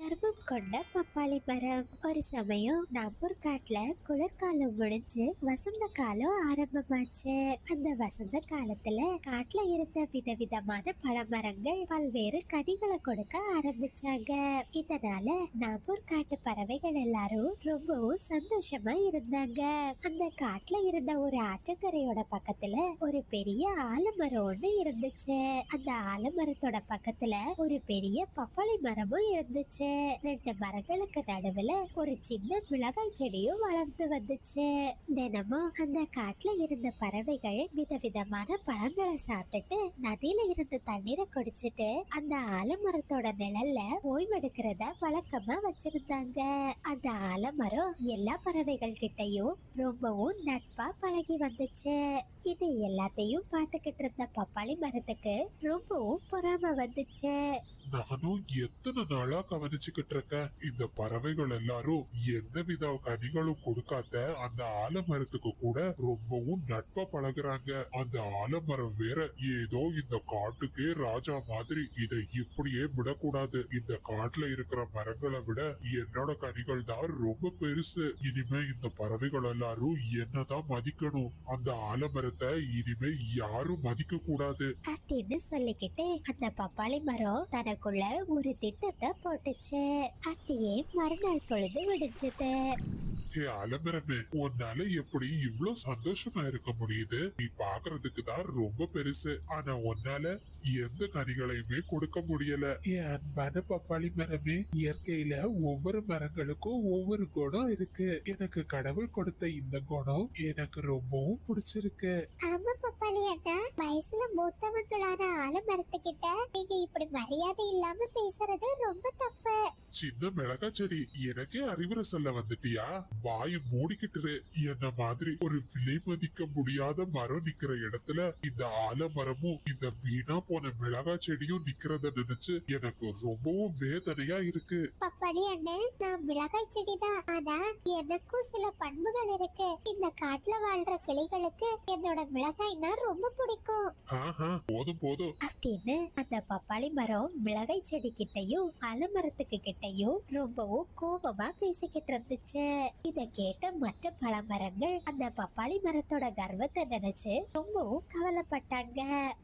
கர்ப்பம் கொண்ட பப்பாளி மரம். ஒரு சமயம் நாப்பூர் காட்டுல குளிர்காலம் முடிஞ்சு வசந்த காலம் ஆரம்பமாச்சு. அந்த வசந்த காலத்துல காட்டுல இருந்த விதவிதமான பழமரங்கள் பல்வேறு கனிகளை கொடுக்க ஆரம்பிச்சாங்க. இதனால நாப்பூர் காட்டு பறவைகள் எல்லாரும் ரொம்பவும் சந்தோஷமா இருந்தாங்க. அந்த காட்டுல இருந்த ஒரு ஆற்றங்கரையோட பக்கத்துல ஒரு பெரிய ஆலமரம் ஒண்ணு இருந்துச்சு. அந்த ஆலமரத்தோட பக்கத்துல ஒரு பெரிய பப்பாளி மரமும் இருந்துச்சு. ரெண்டு மரங்களுக்கு நடுவுல ஒரு சின்ன மிளகாய் செடியும் வளர்ந்து வந்துச்சு. தினமும் அந்த காட்டுல இருந்த பறவைகள் விதவிதமான பழங்களை சாப்பிட்டுட்டு நதியில இருந்து தண்ணீரை குடிச்சிட்டு அந்த ஆலமரத்தோட நிழல்ல ஓய்வெடுக்கிறத வழக்கமா வச்சிருந்தாங்க. அந்த ஆலமரம் எல்லா பறவைகள் கிட்டையும் ரொம்பவும் நட்பா பழகி வந்துச்சு. இது எல்லாத்தையும் பார்த்துக்கிட்டு இருந்த பப்பாளி மரத்துக்கு ரொம்பவும் பொறாம வந்துச்சு. நானும் எத்தனை நாளா கவனிச்சுக்கிட்டு இருக்கேன். இந்த பறவைகள் எல்லாரும் எந்த வித கனிகளும் கொடுக்காத அந்த ஆலமரத்துக்கு கூட ரொம்பவும் நட்பா பழகுறாங்க. அந்த ஆலமரம் வேற ஏதோ இந்த காட்டுக்கே ராஜா மாதிரி. இதை இப்படியே விடக்கூடாது. இந்த காட்டுல இருக்கிற மரங்களை விட என்னோட கனிகள் தான் ரொம்ப பெருசு. இனிமே இந்த பறவைகள் எல்லாரும் என்னதான் மதிக்கணும். அந்த ஆலமரத்தை இனிமே யாரும் மதிக்க கூடாது அப்படின்னு சொல்லிக்கிட்டு அந்த பப்பாளி மரம் தனக்குள்ள ஒரு திட்டத்தை போட்டுச்சு. அப்படியே மறுநாள் பொழுது விடிஞ்சது. ஹே அலமரமே, உன்னால எப்படி இவ்ளோ சந்தோஷமா இருக்க முடியுது? நீ பாக்குறதுக்கு தான் ரொம்ப பெருசு. ஆனா உன்னால எந்த கனிகளையுமே கொடுக்க முடியல. என் அன்பான பப்பாளி மரமே, இயற்கையில ஒவ்வொரு மரங்களுக்கும் ஒவ்வொரு குணம் இருக்கு. எனக்கு கடவுள் கொடுத்த இந்த குணம் எனக்கு ரொம்பவும் பிடிச்சிருக்கு. ஆமா பப்பாளி அண்ணா, வயசுல மூத்தவங்களான ஆலமரத்துக்கிட்ட நீங்க இப்படி மரியாதை இல்லாம பேசுறது ரொம்ப தப்பு. சின்ன மிளகா செடி, எனக்கே அறிவுரை சொல்ல வந்துட்டியா? வாயை மூடிக்கிட்டு. என்ன மாதிரி ஒரு விலை மதிக்க முடியாத மரம் நிக்கிற இடத்துல இந்த ஆலமரமும் இந்த வீணா போன மிளகா செடியும் நிக்கிறத நினைச்சு எனக்கு ரொம்பவும் வேதனையா இருக்கு. பப்பாளி அண்ணன், நான் மிளகாய் செடி தான். ஆனா எனக்கும் சில பண்புகள் இருக்கு. இந்த காட்டுல வாழ்ற கிளிகளுக்கு என்னோட மிளகாய்னா ரொம்ப பிடிக்கும். போதும் போதும் அப்படின்னு அந்த பப்பாளி மரம் மிளகாய் செடி கிட்டையும் ஆலமரத்துக்கு கிட்டையும் ரொம்பவும் கோபமா பேசிக்கிட்டு இருந்துச்சு. இத கேட்ட மற்ற பழமரங்கள் அந்த பப்பாளி மரத்தோட கர்வத்தை நினைச்சு ரொம்பவும் கவலைப்பட்டாங்க.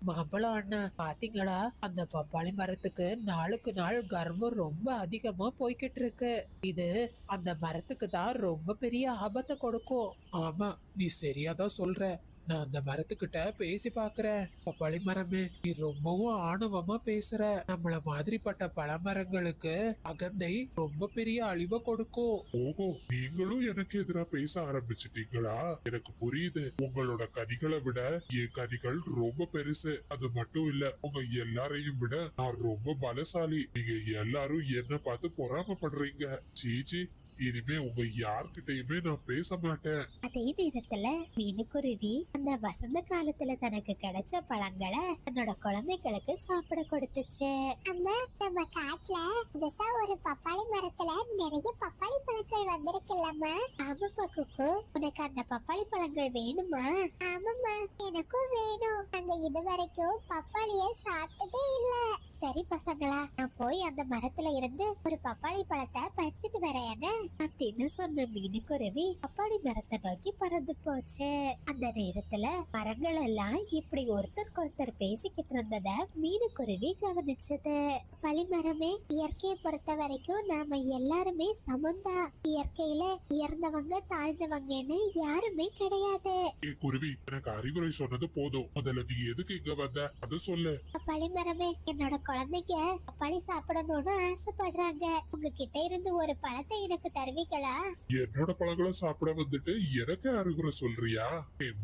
மாம்பழம் அண்ணா, பாத்தீங்களா? அந்த பப்பாளி மரத்துக்கு நாளுக்கு நாள் கர்வம் ரொம்ப அதிகமா போய்கிட்டு இருக்கு. இது அந்த மரத்துக்கு தான் ரொம்ப பெரிய ஆபத்தை கொடுக்கும். ஆமா, நீ சரியாதான் சொல்ற. நான் அந்த மரத்துக்கிட்ட பேசி பாக்குறேன். பப்பாளி மரமே, நீ ரொம்பவும் ஆணவமா பேசுற. நம்மள மாதிரிப்பட்ட பழமரங்களுக்கு அகந்தை ரொம்ப பெரிய அழிவை கொடுக்கும். ஓஹோ, நீங்களும் எனக்கு எதிரா பேச ஆரம்பிச்சிட்டீங்களா? எனக்கு புரியுது. உங்களோட கனிகளை விட என் கனிகள் ரொம்ப பெருசு. அது மட்டும் இல்ல, உங்க எல்லாரையும் விட நான் ரொம்ப பலசாலி. நீங்க எல்லாரும் என்ன பார்த்து பொறாமப்படுறீங்க. சீச்சி, இனிமே உங்க யார்கிட்டயுமே நான் பேச மாட்டேன். அதே நேரத்துல மீனுக்குருவி அந்த வசந்த காலத்துல தனக்கு கிடைச்ச பழங்களை தன்னோட குழந்தைகளுக்கு சாப்பிட கொடுத்துச்சு. அம்மா, நம்ம காட்டுல புதுசா ஒரு பப்பாளி மரத்துல நிறைய பப்பாளி பழங்கள் வந்திருக்குல்லம்மா. ஆமாப்பா குக்கு, உனக்கு அந்த பப்பாளி பழங்கள் வேணுமா? ஆமாம்மா, எனக்கும் வேணும். நாங்க இது வரைக்கும் பப்பாளிய சாப்பிட்டதே இல்ல. சரி பசங்களா, நான் போய் அந்த மரத்துல இருந்து ஒரு பப்பாளி பழத்தை பறிச்சுட்டு வரேன் அப்படின்னு சொன்ன மீனுக்குருவி பப்பாளி மரத்தை நோக்கி பறந்து போச்சு. அந்த நேரத்துல மரங்கள் எல்லாம் இப்படி ஒருத்தருக்கு ஒருத்தர் பேசிக்கிட்டு இருந்தத மீனுக்குருவி கவனிச்சது. பழிமரமே, இயற்கையை பொறுத்த வரைக்கும் நாம எல்லாருமே சமந்தா. இயற்கையில உயர்ந்தவங்க தாழ்ந்தவங்கன்னு யாருமே கிடையாது. குருவி, எனக்கு அறிவுரை சொன்னது போதும். முதல்ல நீ எதுக்கு இங்க வந்த அது சொல்லு. பழிமரமே, என்னோட குழந்தைங்க பப்பாளி சாப்பிடணும்னு ஆசைப்படுறாங்க. உங்ககிட்ட இருந்து ஒரு பழத்தை எனக்கு தருவீங்களா? என்னோட பழங்களை சாப்பிட வந்துட்டு எனக்கு அறிவுரை சொல்றியா?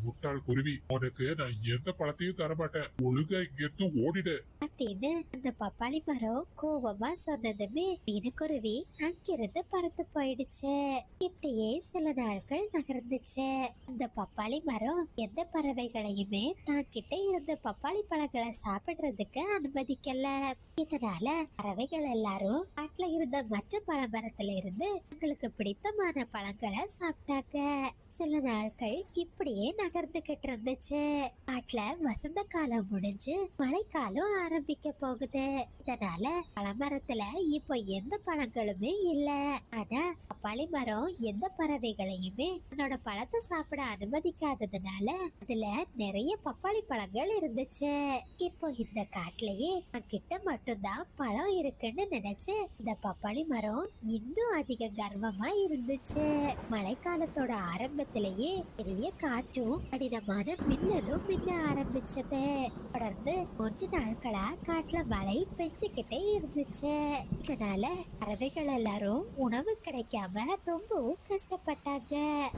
முட்டாள் குருவி, உனக்கு நான் எந்த பழத்தையும் தரமாட்டேன். ஒழுங்கா இங்க இருந்து ஓடிடு அப்படின்னு அந்த பப்பாளி மரம் கோபமா சொன்னதுமே மீனுக்குருவி அங்கிருந்து பறந்து போயிடுச்சு. இப்படியே சில நாட்கள் நகர்ந்துச்சு. அந்த பப்பாளி மரம் எந்த பறவைகளையுமே தாங்கிட்ட இருந்த பப்பாளி பழங்களை சாப்பிடுறதுக்கு அனுமதிக்கல. இதனால பறவைகள் எல்லாரும் காட்டுல இருந்த மற்ற பழமரத்துல இருந்து தங்களுக்கு பிடித்தமான பழங்களை சாப்பிட்டாங்க. சில நாட்கள் இப்படியே நகர்ந்துகிட்டு இருந்துச்சு. காட்டுல வசந்த காலம் முடிஞ்சு மழைக்காலம் ஆரம்பிக்க போகுது. இதனால பழமரத்துல இப்போ எந்த பழங்களுமே இல்ல. ஆனா பப்பாளி மரம் எந்த பறவைகளையுமே தன்னோட பழத்தை சாப்பிட அனுமதிக்காததுனால அதுல நிறைய பப்பாளி பழங்கள் இருந்துச்சு. இப்போ இந்த காட்டுலயே கிட்ட மட்டும்தான் பழம் இருக்குன்னு நினைச்சு இந்த பப்பாளி மரம் இன்னும் அதிக கர்வமா இருந்துச்சு. மழைக்காலத்தோட ஆரம்பத்திலேயே பெரிய காற்றும் கடினமான மின்னலும் மின்ன ஆரம்பிச்சது. தொடர்ந்து 3 நாட்களா காட்டுல மழை பெஞ்சுக்கிட்டே இருந்துச்சு. இதனால பறவைகள் எல்லாரும் உணவு கிடைக்காம ரொம்பவும் கஷ்டப்பட்டாங்க.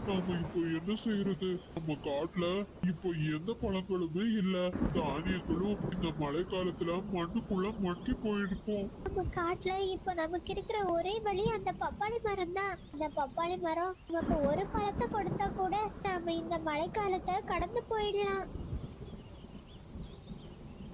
நாம இப்போ என்ன செய்யறது? நம்ம காட்டுல இப்போ எந்த பழங்களுமே இல்ல. தானியங்களும் இந்த மழை காலத்துல மண்ணுக்குள்ள மக்கி போயிருக்கும். நம்ம காட்டுல இப்ப நமக்கு இருக்கிற ஒரே வழி அந்த பப்பாளி மரம் தான். அந்த பப்பாளி மரம் நமக்கு ஒரு பழத்தை கொடுத்தா கூட நாம இந்த மழைக்காலத்தை கடந்து போயிடலாம்.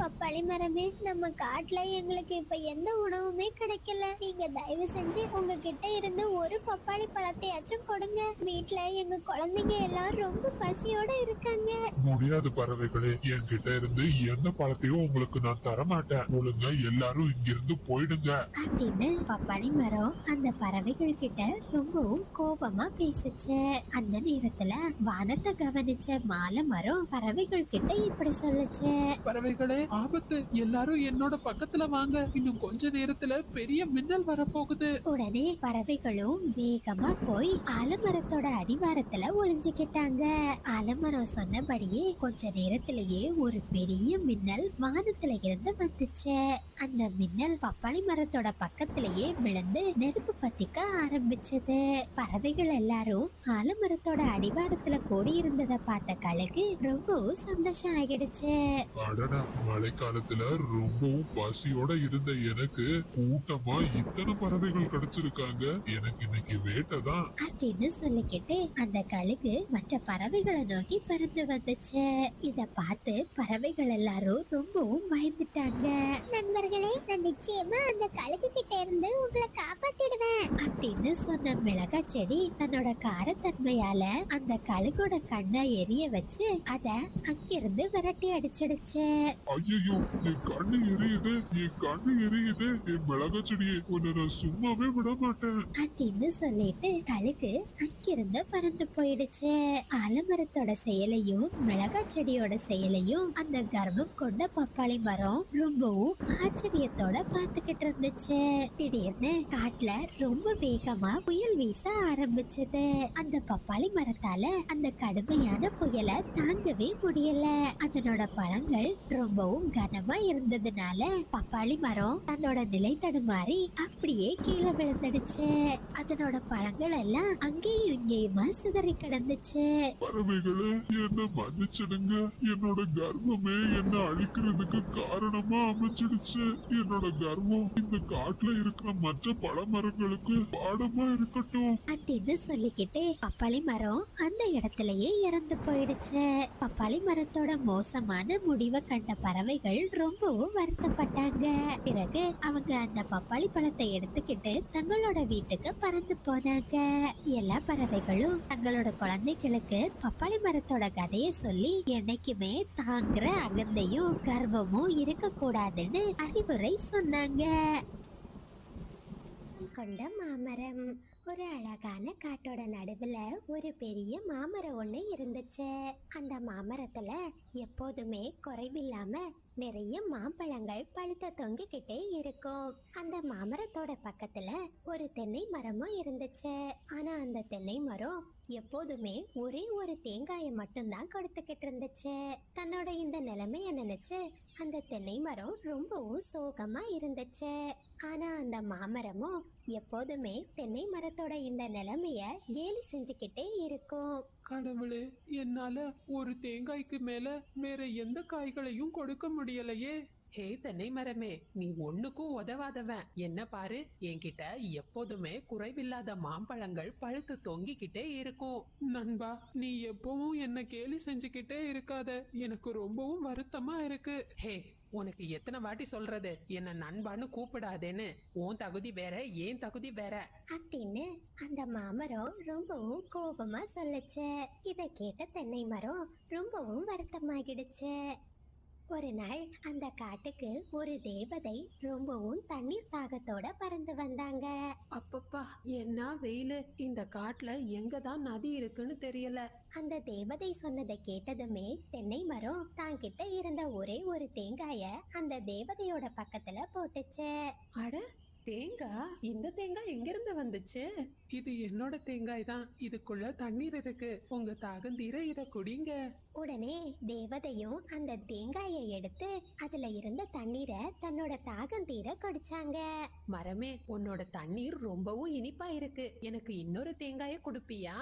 பப்பாளி மரமே, நம்ம காட்டுல எங்களுக்கு இப்ப எந்த உணவுமே கிடைக்கல. நீங்க தயவு செஞ்சு உங்ககிட்ட இருந்து ஒரு பப்பாளி பழத்தையாச்சும் கொடுங்க. வீட்டுல எங்க குழந்தைங்க எல்லாம் ரொம்ப பசியோட இருக்காங்க. முடியாது பறவைகளே, என்கிட்ட இருந்து எந்த பழத்தையும் உங்களுக்கு நான் தர மாட்டேன். ஒழுங்கா எல்லாரும் இங்கிருந்து போயிடுங்க அப்படின்னு பப்பாளி மரம் அந்த பறவைகள் கிட்ட ரொம்பவும் கோபமா பேசுச்சு. அந்த நேரத்துல வானத்தை கவனிச்ச மாலை மரம் பறவைகள் கிட்ட இப்படி சொல்லுச்சு. பறவைகளே, ஆபத்து! எல்லாரும் என்னோட பக்கத்துல வாங்க. இன்னும் கொஞ்ச நேரத்துல பெரிய மின்னல் வரப்போகுது. உடனே பறவைகளும் வேகமா போய் ஆலமரத்தோட அடிவாரத்துல ஒளிஞ்சுக்கிட்டாங்க. ஆலமரம் சொன்னபடியே கொஞ்ச நேரத்திலேயே ஒரு பெரிய மின்னல் வானத்துல இருந்து வந்துச்சு. அந்த மின்னல் பப்பாளி மரத்தோட பக்கத்திலேயே விழுந்து நெருப்பு பத்திக்க ஆரம்பிச்சது. பறவைகள் எல்லாரும் ஆலமரத்தோட அடிவாரத்துல கூடி இருந்ததை பார்த்த கழுகு ரொம்பவும் சந்தோஷம் ஆகிடுச்சு. அடடா, மழை காலத்துல ரொம்பவும் பசியோட இருந்த எனக்கு கூட்டமா இத்தனை பறவைகள் கிடைச்சிருக்காங்க. எனக்கு இன்னைக்கு வேட்டைதான் அப்படின்னு சொல்லிக்கிட்டு அந்த கழுகு மற்ற பறவைகளை நோக்கி பறந்து வந்துச்சு. இத பார்த்து பறவைகள் எல்லாரும் ரொம்பவும் பயந்துட்டாங்க. நண்பர்களே, நான் நிச்சயமா அந்த கழுகு கிட்ட இருந்து உங்களை காப்பாத்திடுவேன் அப்படின்னு சொன்ன மிளகா செடி தன்னோட காரத்தன்மையால அந்த கழுகோட கண்ணை எரிய வச்சு அத அங்கிருந்து விரட்டி அடிச்சிடுச்சு. ஐயோ, என் கண்ணு எரியுது, என் கண்ணு எரியுது. என் மிளகா செடியை உன்னை நான் சும்மாவே விட மாட்டேன் அப்படின்னு சொல்லிட்டு கழுகு அங்கிருந்து பறந்து போயிடுச்சு. ஆலமரத்தோட செயலையும் மிளகா செடியோட செயலையும் அந்த கர்ப்பம் கொண்ட பப்பாளி மரம் ரொம்பவும் ஆச்சரியத்தோட பார்த்துக்கிட்டு இருந்துச்சு. திடீர்னு காட்டுல ரொம்ப வேகமா புயல் வீச ஆரம்பிச்சது. அந்த பப்பாளி மரத்தால அந்த கடுமையான புயலை தாங்கவே முடியல. அதனோட பழங்கள் ரொம்பவும் கனமா இருந்ததுனால பப்பாளி மரம் தன்னோட நிலை தடுமாறி அப்படியே கீழே விழுந்துடுச்சு. அதனோட பழங்கள் எல்லாம் அங்கேயும் இங்கேயுமா சிதறி கிடந்துச்சு. பறவைகளே, என்ன மன்னிச்சிடுங்க. என்னோட கர்வமே என்ன அழிக்கிறதுக்கு காரணமா அமைச்சிடுச்சு. என்னோட கர்வம் இந்த காட்டுல இருக்கிற மற்ற பழ மரங்களுக்கு பாடமா இருக்கட்டும் அப்படின்னு சொல்லிக்கிட்டு பப்பாளி மரம் அந்த இடத்துலயே இறந்து போயிடுச்சு. பப்பாளி மரத்தோட மோசமான முடிவை கண்ட பறவைகள் ரொம்பவும் வருத்தப்பட்டாங்க. பிறகு அவங்க அந்த பப்பாளி பழத்தை எடுத்துக்கிட்டு தங்களோட வீட்டுக்கு பறந்து போனாங்க. எல்லா பறவைகளும் தங்களோட குழந்தைகளுக்கு பப்பாளி மரத்தோட கதையை சொல்லி என்னைக்குமே தாங்குற அகந்தையும் கர்வமும் இருக்க கூடாதுன்னு அறிவுரை சொன்னாங்க. கொண்ட மாமரம். ஒரு அழகான காட்டோட நடுவுல ஒரு பெரிய மாமரம் ஒண்ணு இருந்துச்சு. அந்த மாமரத்துல எப்போதுமே குறைவில்லாம நிறைய மாம்பழங்கள் பழுத்த தொங்கிக்கிட்டே இருக்கும். அந்த மாமரத்தோட பக்கத்துல ஒரு தென்னை மரமும் இருந்துச்சு. ஆனா அந்த தென்னை மரம் எப்போதுமே ஒரே ஒரு தேங்காயை மட்டும்தான் கொடுத்துக்கிட்டு இருந்துச்சு. தன்னோட இந்த நிலைமைய நினைச்சு அந்த தென்னை மரம் ரொம்பவும் சோகமா இருந்துச்சு. ஆனா அந்த மாமரமும் எப்போதுமே தென்னை மரத்தோட இந்த நிலைமைய கேலி செஞ்சுக்கிட்டே இருக்கும். கடவுளே, என்னால ஒரு தேங்காய்க்கு மேல வேற எந்த காய்களையும் கொடுக்க முடியலையே. ஹே தென்னை மரமே, நீ ஒண்ணுக்கும் உதவாதவன். என்ன பாரு, என்கிட்ட எப்போதுமே குறைவில்லாத மாம்பழங்கள் பழுத்து தொங்கிக்கிட்டே இருக்கும். நண்பா, நீ எப்பவும் என்ன கேலி செஞ்சுக்கிட்டே இருக்காத. எனக்கு ரொம்பவும் வருத்தமா இருக்கு. ஹே, உனக்கு எத்தனை வாட்டி சொல்றது என்ன நண்பான்னு கூப்பிடாதேன்னு. உன் தகுதி வேற, ஏன் தகுதி வேற அப்படின்னு அந்த மாமரம் ரொம்பவும் கோபமா சொல்லுச்சு. இத கேட்ட தென்னை மரம் ரொம்பவும் வருத்தமாகிடுச்சு. ஒரு நாள் அந்த காட்டுக்கு ஒரு தேவதை ரொம்பவும் தண்ணீர் தாகத்தோட பறந்து வந்தாங்க. அப்பப்பா என்ன வெயிலு, இந்த காட்டுல எங்கதான் நதி இருக்குன்னு தெரியல. அந்த தேவதை சொன்னதை கேட்டதுமே தென்னை மரம் தாங்கிட்ட இருந்த ஒரே ஒரு தேங்காய அந்த தேவதையோட பக்கத்துல போட்டுச்சு. அட தேங்காய், இந்த தேங்காய் எங்கிருந்து வந்துச்சு? இது என்னோட தேங்காய் தான், இதுக்குள்ள தண்ணீர் இருக்கு, உங்க தாகந்தீர இத குடிங்க. உடனே தேவதையும் அந்த தேங்காயை எடுத்து அதுல இருந்த தண்ணீரை தன்னோட தாகம் தீர குடிச்சாங்க. மரமே, உன்னோட தண்ணீர் ரொம்பவும் இனிப்பா இருக்கு, எனக்கு இன்னொரு தேங்காய கொடுப்பியா?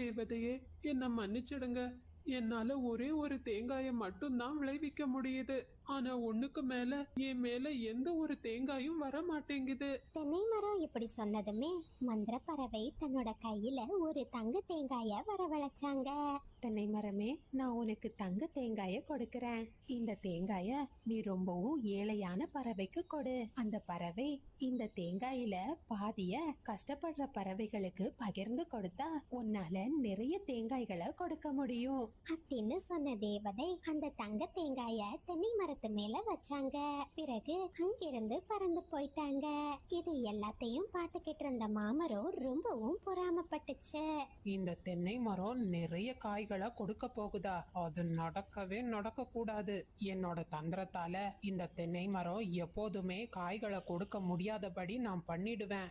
தேவதையே, என்ன மன்னிச்சிடுங்க, என்னால ஒரே ஒரு தேங்காயை மட்டும்தான் விளைவிக்க முடியுது. ஆனா ஒண்ணுக்கு மேல என் மேல எந்த ஒரு தேங்காயும் வர மாட்டேங்குது. தென்னை மரம் இப்படி சொன்னதுமே மந்திர பறவை தன்னோட கையில ஒரு தங்க தேங்காய வரவழைச்சாங்க. தென்னை மரமே, நான் உனக்கு தங்க தேங்காய கொடுக்கறேன். இந்த தேங்காய நீ ரொம்பவும் ஏழையான பறவைக்கு கொடு. அந்த பறவை இந்த தேங்காயில பாதிய கஷ்டப்படுற பறவைகளுக்கு பகிர்ந்து கொடுத்தா உன்னால நிறைய தேங்காய்களை கொடுக்க முடியும் அப்படின்னு சொன்ன தேவதை அந்த தங்க தேங்காய தென்னை மரத்து மேல வச்சாங்க. பிறகு அங்கிருந்து பறந்து போயிட்டாங்க. இது எல்லாத்தையும் பார்த்துக்கிட்டு இருந்த மாமரம் ரொம்பவும் பொறாமப்பட்டுச்சு. இந்த தென்னை மரம் நிறைய காய்களை கொடுக்க போகுதா? அது நடக்கவே நடக்க கூடாது. என்னோட தந்திரத்தால இந்த தென்னை மரம் எப்போதுமே காய்களை கொடுக்க முடியாதபடி நான் பண்ணிடுவேன்.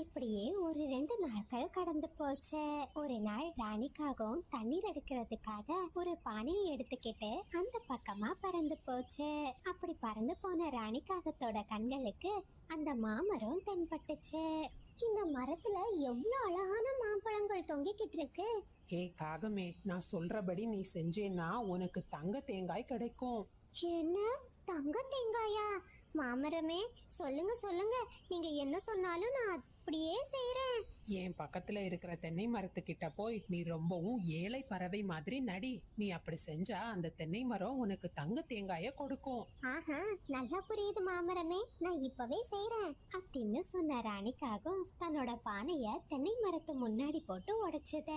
இப்படியே ஒரு 2 நாட்கள் கடந்து போச்சு. ஒரு நாள் ராணிக்காகவும் தண்ணீர் எடுக்கிறதுக்காக ஒரு பானையை எடுத்துக்கிட்டு அந்த பக்கமா பறந்து போச்சு. அப்படி பறந்து போன ராணிக்காகத்தோட கண்களுக்கு அந்த மாமரம் தென்பட்டுச்சு. இந்த மரத்துல எவ்வளவு அழகான மாம்பழங்கள் தொங்கிக்கிட்டு இருக்கு. ஹே காகமே, நான் சொல்றபடி நீ செஞ்சேன்னா உனக்கு தங்க தேங்காய் கிடைக்கும். என்ன தங்க தேங்காயா? மாமரமே சொல்லுங்க சொல்லுங்க, நீங்க என்ன சொன்னாலும் நான் அப்படியே செய்யறேன். என் பக்கத்துல இருக்கிற தென்னை மரத்துக்கிட்ட போய் நீ ரொம்பவும் ஏழை பறவை மாதிரி நடி. நீ அப்படி செஞ்சா அந்த தென்னை மரம் உனக்கு தங்க தேங்காய கொடுக்கும். ஆஹா, நல்லா புரியுது மாமரமே, நான் இப்பவே செய்யறேன் அப்படின்னு சொன்ன ராணிக்காகவும் தன்னோட பானைய தென்னை மரத்து முன்னாடி போட்டு உடைச்சத.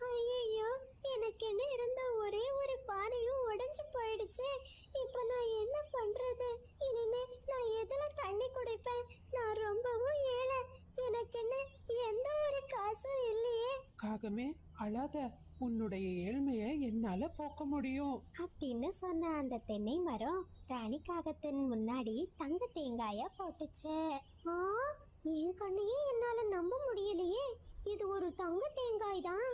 ஐயோ, எனக்கு என்ன இருந்த ஒரே ஒரு பானையும் உடைஞ்சு போயிடுச்சு. இப்ப நான் என்ன பண்றது? இனிமே நான் எதுல தண்ணி குடிப்பேன்? நான் ரொம்பவும் ஏழை, எனக்கு என்ன எந்த ஒரு காசும் இல்லையே. காகமே அழாத, உன்னுடைய ஏழ்மைய என்னால போக்க முடியும் அப்படின்னு சொன்ன அந்த தென்னை மரம் ராணிக்காகத்தின் முன்னாடி தங்க தேங்காய போட்டுச்சு. ஆ, என் கண்ணையே என்னால நம்ப முடியலையே, இது ஒரு தங்க தேங்காய் தான்.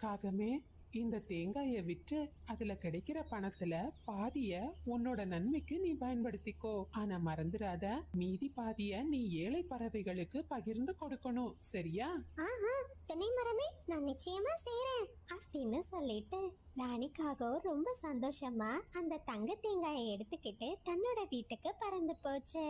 காகமே, இந்த தேங்காயை விற்று அதுல கிடைக்கிற பணத்துல பாதிய உன்னோட நன்மைக்கு நீ பயன்படுத்திக்கோ. ஆனா மறந்துடாத, மீதி பாதிய நீ ஏழை பறவைகளுக்கு பகிர்ந்து கொடுக்கணும், சரியா? ஆஹா, தென்னை மரமே, நான் நிச்சயமா செய்யறேன் அப்படின்னு சொல்லிட்டு ராணிக்காக ரொம்ப சந்தோஷமா அந்த தங்க தேங்காயை எடுத்துக்கிட்டு தன்னோட வீட்டுக்கு பறந்து போச்சு.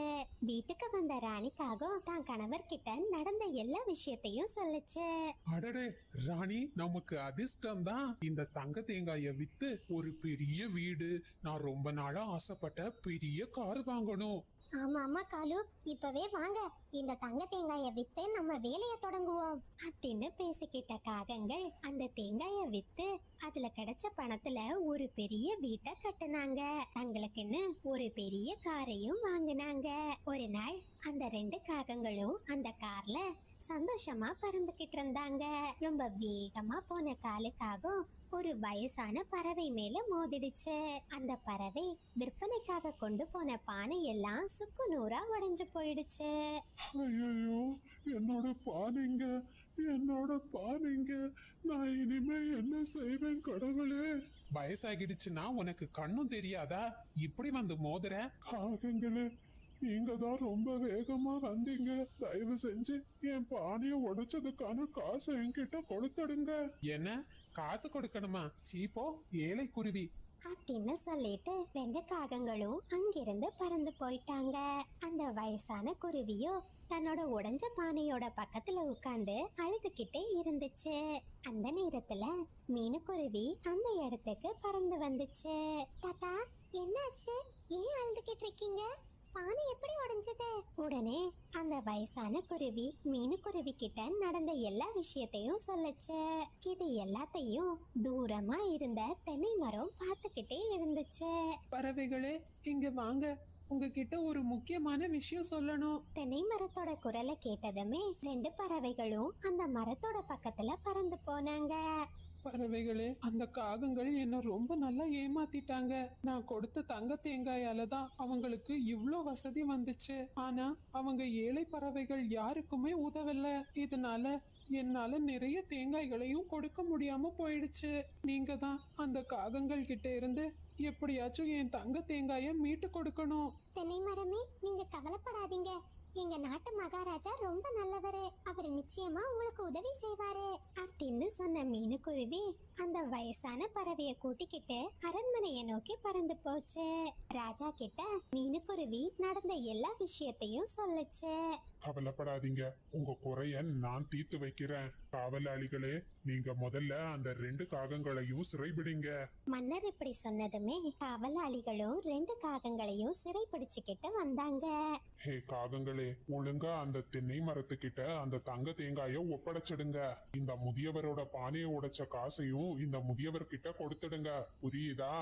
வீட்டுக்கு வந்த ராணிக்காக தான் கணவர்கிட்ட நடந்த எல்லா விஷயத்தையும் சொல்லுச்சு. அடடே ராணி, நமக்கு அதிர்ஷ்டம் தான். இந்த தங்க தேங்காய வித்து ஒரு பெரிய வீடு, நான் ரொம்ப நாளா ஆசைப்பட்ட பெரிய கார் வாங்கணும். ஆமா ஆமா காலு, இப்பவே வாங்க, இந்த தங்க தேங்காய வித்து நம்ம வேலைய தொடங்குவோம் அப்படின்னு பேசிக்கிட்ட காகங்கள் அந்த தேங்காய வித்து அதுல கிடைச்ச பணத்துல ஒரு பெரிய வீட்டை கட்டுனாங்க. தங்களுக்குன்னு ஒரு பெரிய காரையும் வாங்கினாங்க. ஒரு நாள் அந்த 2 காகங்களும் அந்த கார்ல சந்தோஷமா பறந்துகிட்டு இருந்தாங்க. ரொம்ப வேகமா போன காலுக்காகவும் ஒரு வயசான பறவை மேல மோதிடுச்சு. அந்த பறவை விற்பனைக்காக கொண்டு போன பானை எல்லாம் சுக்கு நூறா உடைஞ்சு போயிடுச்சு. ஐயோ, என்னோட பானைங்க, என்னோட பானைங்க, நான் இனிமே என்ன செய்வேன் கடவுளே? வயசாகிடுச்சுன்னா உனக்கு கண்ணும் தெரியாதா? இப்படி வந்து மோதுற? காகங்களே, நீங்க தான் ரொம்ப வேகமா வந்தீங்க. தயவு செஞ்சு என் பானைய உடைச்சதுக்கான காசை என்கிட்ட கொடுத்துடுங்க. என்ன காசு கொடுக்கணுமா? சீப்போ ஏழை குருவி அப்படின்னு சொல்லிட்டு 2 காகங்களும் அங்கிருந்து பறந்து போயிட்டாங்க. அந்த வயசான குருவியோ தன்னோட உடைஞ்ச பானையோட பக்கத்துல உட்கார்ந்து அழுதுகிட்டே இருந்துச்சு. அந்த நேரத்துல மீனுக்குருவி அந்த இடத்துக்கு பறந்து வந்துச்சு. தாத்தா, என்னாச்சு? ஏன் அழுதுகிட்டு இருக்கீங்க? பானை எப்படி உடைஞ்சது? உடனே அந்த வயசான குருவி மீனுக்குருவி கிட்ட நடந்த எல்லா விஷயத்தையும் சொல்லுச்சு. இது எல்லாத்தையும் தூரமா இருந்த தென்னை மரம் பார்த்துக்கிட்டே இருந்துச்சு. பறவைகளே இங்க வாங்க, உங்ககிட்ட ஒரு முக்கியமான விஷயம் சொல்லணும். தென்னை மரத்தோட குரலை கேட்டதுமே 2 பறவைகளும் அந்த மரத்தோட பக்கத்துல பறந்து போனாங்க. பறவைகளே, அந்த காகங்கள் என்ன ரொம்ப நல்லா ஏமாத்திட்டாங்க. நான் கொடுத்த தங்க தேங்காயால தான் அவங்களுக்கு இவ்ளோ வசதி வந்துச்சு. ஆனா அவங்க ஏழை பறவைகள் யாருக்குமே உதவல. இதனால என்னால நிறைய தேங்காய்களையும் கொடுக்க முடியாம போயிடுச்சு. நீங்க தான் அந்த காகங்கள் கிட்ட இருந்து எப்படியாச்சும் என் தங்க தேங்காய மீட்டு கொடுக்கணும். தென்னை மரமே, நீங்க கவலைப்படாதீங்க. எங்க நாட்டு மகாராஜா ரொம்ப நல்லவரு. அவர் நிச்சயமா உங்களுக்கு உதவி செய்வாரு அப்படின்னு சொன்ன மீனுக்குருவி அந்த வயசான பறவைய கூட்டிக்கிட்டு அரண்மனையை நோக்கி பறந்து போச்சு. ராஜா கிட்ட மீனுக்குருவி நடந்த எல்லா விஷயத்தையும் சொல்லுச்சு. கவலைப்படாதீங்க, உங்க குறைய நான் தீர்த்து வைக்கிறேன். காவலாளிகளே, நீங்க முதல்ல அந்த 2 காகங்களையும் சிறைபிடிங்க. மன்னர் இப்படி சொன்னதுமே காவலாளிகளும் 2 காகங்களையும் சிறை பிடிச்சுக்கிட்டு வந்தாங்க. ஹே காகங்களே, ஒழுங்கா அந்த தென்னை மரத்துக்கிட்ட அந்த தங்க தேங்காய ஒப்படைச்சிடுங்க. இந்த முதியவரோட பானையை உடைச்ச காசையும் இந்த முதியவர் கிட்ட கொடுத்துடுங்க. புரியுதா?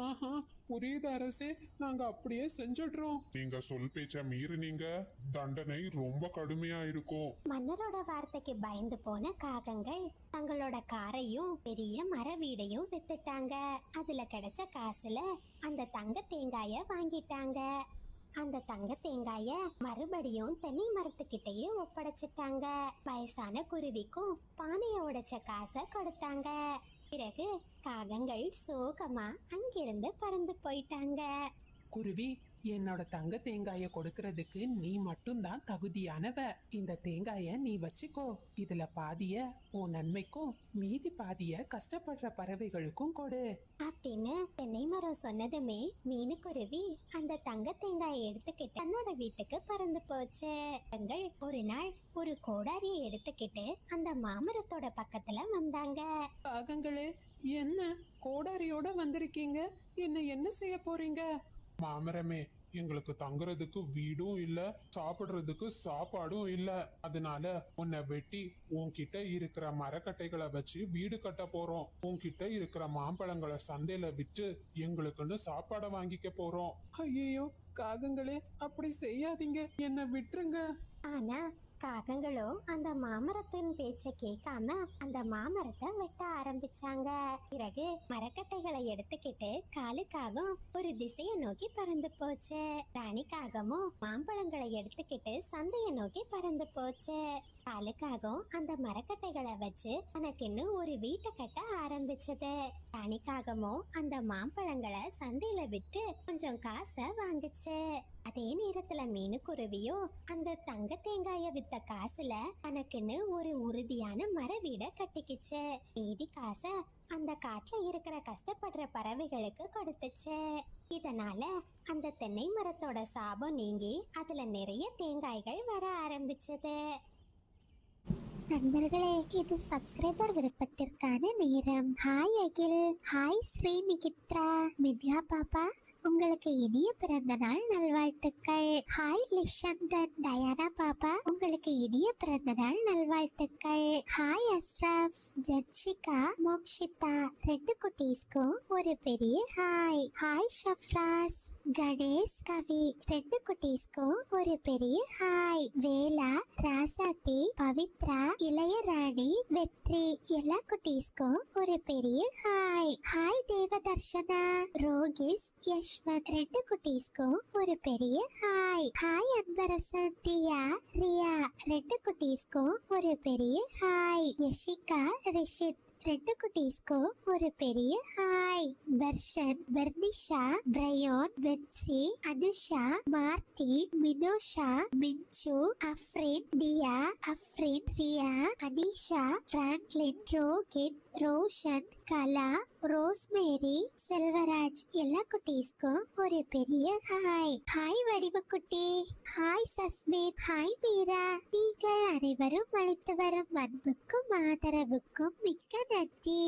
ஆஹா, புரியுது அரசே, நாங்க அப்படியே செஞ்சிடுறோம். நீங்க சொல் பேச்ச மீறினீங்க, தண்டனை ரொம்ப கடுமையா இருக்கும். மன்னரோட வார்த்தைக்கு பயந்து போன காகங்கள் தங்களோட காரையும் பெரிய மர வீடையும் வித்துட்டாங்க. அதுல கிடைச்ச காசுல அந்த தங்க தேங்காய வாங்கிட்டாங்க. அந்த தங்க தேங்காய மறுபடியும் தென்னை மரத்துக்கிட்டயே ஒப்படைச்சிட்டாங்க. வயசான குருவிக்கும் பானைய உடைச்ச காசை கொடுத்தாங்க. பிறகு காகங்கள் சோகமா அங்கிருந்து பறந்து போயிட்டாங்க. குருவி, என்னோட தங்க தேங்காய கொடுக்கறதுக்கு நீ மட்டும்தான் தகுதியானவ. இந்த தேங்காய நீ வச்சுக்கோ. இதுல பாதிய உன் நன்மைக்கும் மீதி பாதிய கஷ்டப்படுற பறவைகளுக்கும் கொடு அப்படின்னு தென்னை மரம் சொன்னதுமே மீனுக்குருவி அந்த தங்க தேங்காயை எடுத்துக்கிட்டு தன்னோட வீட்டுக்கு பறந்து போச்சு. காகங்கள் ஒரு நாள் ஒரு கோடாரியை எடுத்துக்கிட்டு அந்த மாமரத்தோட பக்கத்துல வந்தாங்க. காகங்களே, என்ன கோடாரியோட வந்திருக்கீங்க? என்ன செய்ய போறீங்க? மாமரமே, எங்களுக்கு தங்குறதுக்கு வீடும் இல்ல, சாப்பிடுறதுக்கு சாப்பாடும் இல்ல. அதனால உன்னை வெட்டி உன்கிட்ட இருக்கிற மரக்கட்டைகளை வச்சு வீடு கட்ட போறோம். உன்கிட்ட இருக்கிற மாம்பழங்களை சந்தையில விற்று எங்களுக்குன்னு சாப்பாடை வாங்கிக்க போறோம். ஐயோ காகங்களே, அப்படி செய்யாதீங்க, என்ன விட்டுருங்க. ஆனா காகங்களோ அந்த மாமரத்தின் பேச்ச கேட்காம அந்த மாமரத்தை வெட்ட ஆரம்பிச்சாங்க. பிறகு மரக்கட்டைகளை எடுத்துக்கிட்டு காலுக்காகவும் ஒரு திசையை நோக்கி பறந்து போச்சு. ராணிக்காகமும் மாம்பழங்களை எடுத்துக்கிட்டு சந்தையை நோக்கி பறந்து போச்சு. காலுக்காகவும் அந்த மரக்கட்டைகளை வச்சு தனக்குன்னு ஒரு வீட்டை கட்ட ஆரம்பிச்சது. ராணிக்காகமும் அந்த மாம்பழங்களை சந்தையில விட்டு கொஞ்சம் காசை வாங்குச்சு. அதே நேரத்துல மீனுக்குருவியோ அந்த தங்க தேங்காய வித்த காசுல தனக்குன்னு ஒரு உறுதியான மர வீட கட்டிக்கிச்சு. மீதி காசை அந்த காட்டுல இருக்கிற கஷ்டப்படுற பறவைகளுக்கு கொடுத்துச்சு. இதனால அந்த தென்னை மரத்தோட சாபம் நீங்கி அதுல நிறைய தேங்காய்கள் வர ஆரம்பிச்சது. நண்பர்களே, இது சப்ஸ்கிரைபர் விருப்பத்திற்கான நேரம். ஹாய் அகில், ஹாய் ஸ்ரீ நிகித்ரா, மித்யா பாப்பா, உங்களுக்கு இனிய பிறந்த நாள் நல்வாழ்த்துக்கள். ஹாய் லிஷந்தன், டயானா பாப்பா, உங்களுக்கு இனிய பிறந்த நாள் நல்வாழ்த்துக்கள். ஹாய் அஸ்ரப், ஜென்ஷிகா, மோக்ஷிதா, 2 குட்டீஸ்க்கும் ஒரு பெரிய ஹாய். ஹாய் ஷஃப்ராஸ், கணேஷ், கவி, 2 குட்டீஸ்க்கும் ஒரு பெரிய ஹாய். வேலா, ராசாத்தி, பவித்ரா, இளையராணி, வெற்றி, எல்லா குட்டீஸ்க்கும் ஒரு பெரிய ஹாய். ஹாய் தேவதர்ஷனா, ரோகிஸ், யஷ்வந்த், 2 குட்டீஸ்க்கும் ஒரு பெரிய ஹாய். ஹாய் அன்பரசன், தியா, ரியா, 2 குட்டீஸ்க்கும் ஒரு பெரிய ஹாய். யஷிகா, ரிஷித், 2 குட்டீஸ்க்கும் ஒரு பெரிய hi. Darshan, Varnisha, Priyon, Bensi, Anusha, Martin, Minosha, Minsu, Afrin, Diya, Afrin, Riya, Anisha, Franklin, Rohit, Roshan, Kala, Rosemary, Selvaraj, எல்லா குட்டீஸ்க்கும் ஒரு பெரிய ஹாய். ஹாய் வடிவக்குட்டி, ஹாய் சஸ்மித், ஹாய் மீரா. நீங்கள் அனைவரும் அளித்து வரும் அன்புக்கும் ஆதரவுக்கும் மிக்க நன்றி.